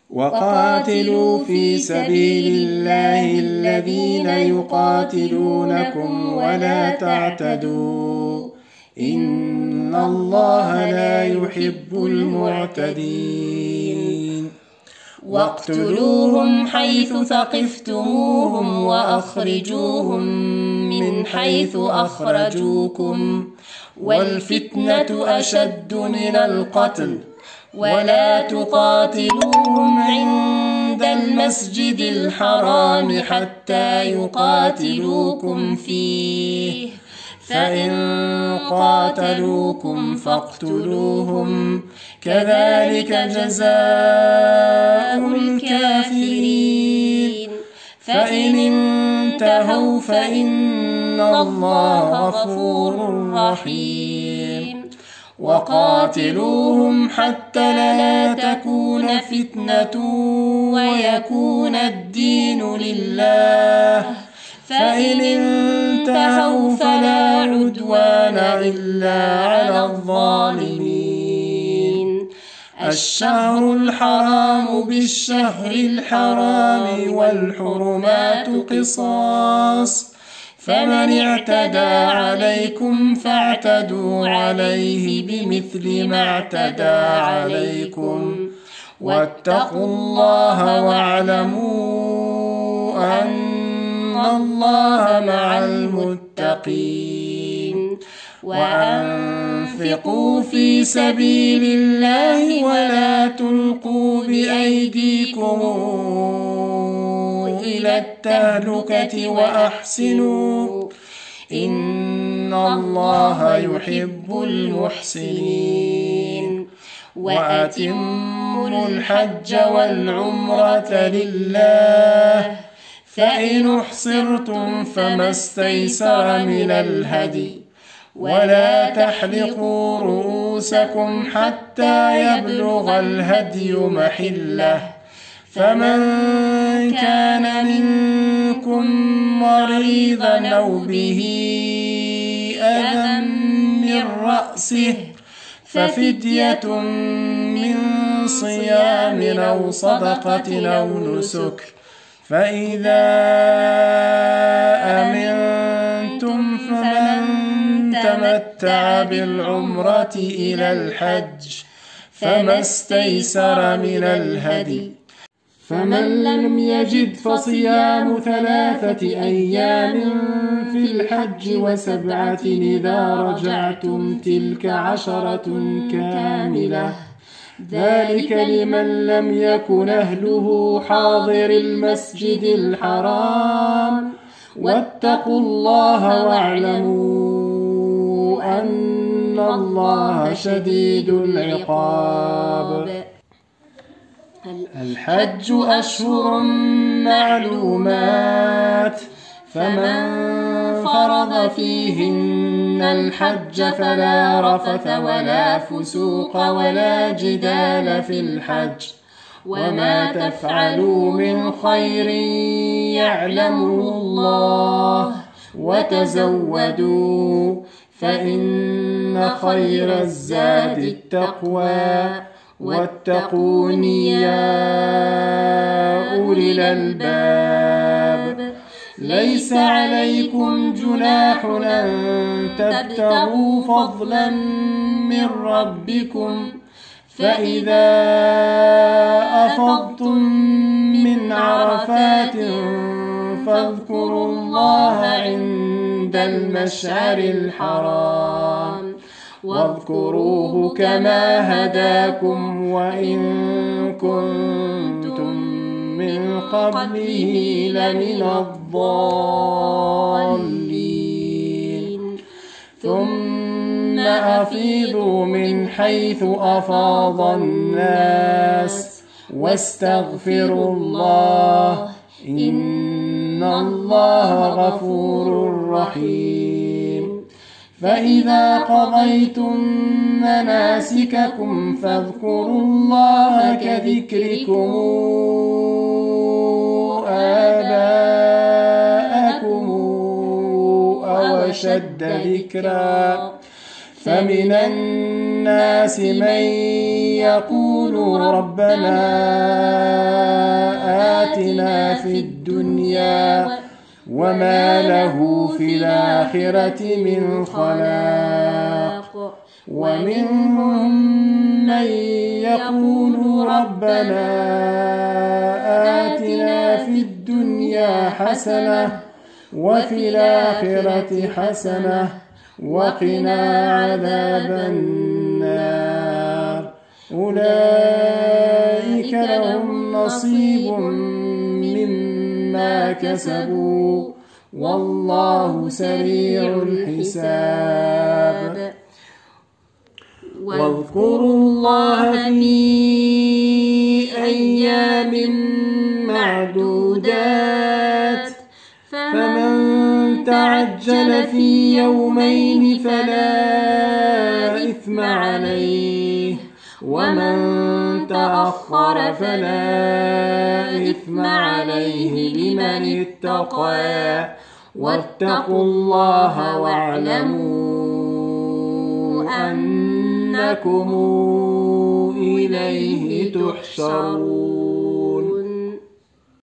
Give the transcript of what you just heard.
وقاتلوا في سبيل الله الذين يقاتلونكم ولا تعتدوا إن الله لا يحب المعتدين واقتلوهم حيث ثقفتموهم وأخرجوهم من حيث أخرجوكم والفتنة أشد من القتل ولا تقاتلوهم عند المسجد الحرام حتى يقاتلوكم فيه فإن قاتلوكم فاقتلوهم كذلك جزاء الكافرين فإن انتهوا فإن الله غفور رحيم وقاتلوهم حتى لا تكون فتنة ويكون الدين لله فإن انتهوا فلا عدوان إلا على الظالمين الشهر الحرام بالشهر الحرام والحرمات قصاص فمن اعتدى عليكم فاعتدوا عليه بمثل ما اعتدى عليكم واتقوا الله واعلموا أن الله مع المتقين وأنفقوا في سبيل الله ولا تلقوا بأيديكم إلى التهلكة وأحسنوا إن الله يحب المحسنين وأتموا الحج والعمرة لله فإن أحصرتم فما استيسر من الهدي ولا تحلقوا رؤوسكم حتى يبلغ الهدي محله فمن كان منكم مريضا أو به أذى من رأسه ففدية من صيام أو صدقة أو نسك فإذا أمنتم فمن تمتع بالعمرة إلى الحج فما استيسر من الهدي فمن لم يجد فصيام 3 أيام في الحج و7 إذا رجعتم تلك 10 كاملة ذلك لمن لم يكن أهله حاضر المسجد الحرام واتقوا الله واعلموا أن الله شديد العقاب الحج أشهر معلومات فمن فرض فيهن الحج فلا رفث ولا فسوق ولا جدال في الحج وما تفعلوا من خير يعلمه الله وتزودوا فإن خير الزاد التقوى واتقون يا أولي الألباب ليس عليكم جناح أن تبتغوا فضلا من ربكم فإذا أفضتم من عرفات فاذكروا الله عند المشعر الحرام واذكروه كما هداكم وإن كنتم من قبله لمن الضالين ثم أفيضوا من حيث أفاض الناس واستغفروا الله إن الله غفور رحيم فإذا قضيتم مناسككم فاذكروا الله كذكركم آباءكم أو أشد ذكرا فمن الناس من يقول ربنا آتنا في الدنيا وما له في الآخرة من خلاق ومنهم من يقول ربنا آتنا في الدنيا حسنة وفي الآخرة حسنة وقنا عذاب النار أولئك لهم نصيب مما كسبوا والله سريع الحساب واذكروا الله في أيام معدودات فمن تعجل في يومين فلا إثم عليه ومن تأخر فلا إثم عليه لمن اتقى واتقوا الله واعلموا أنكم إليه تحشرون.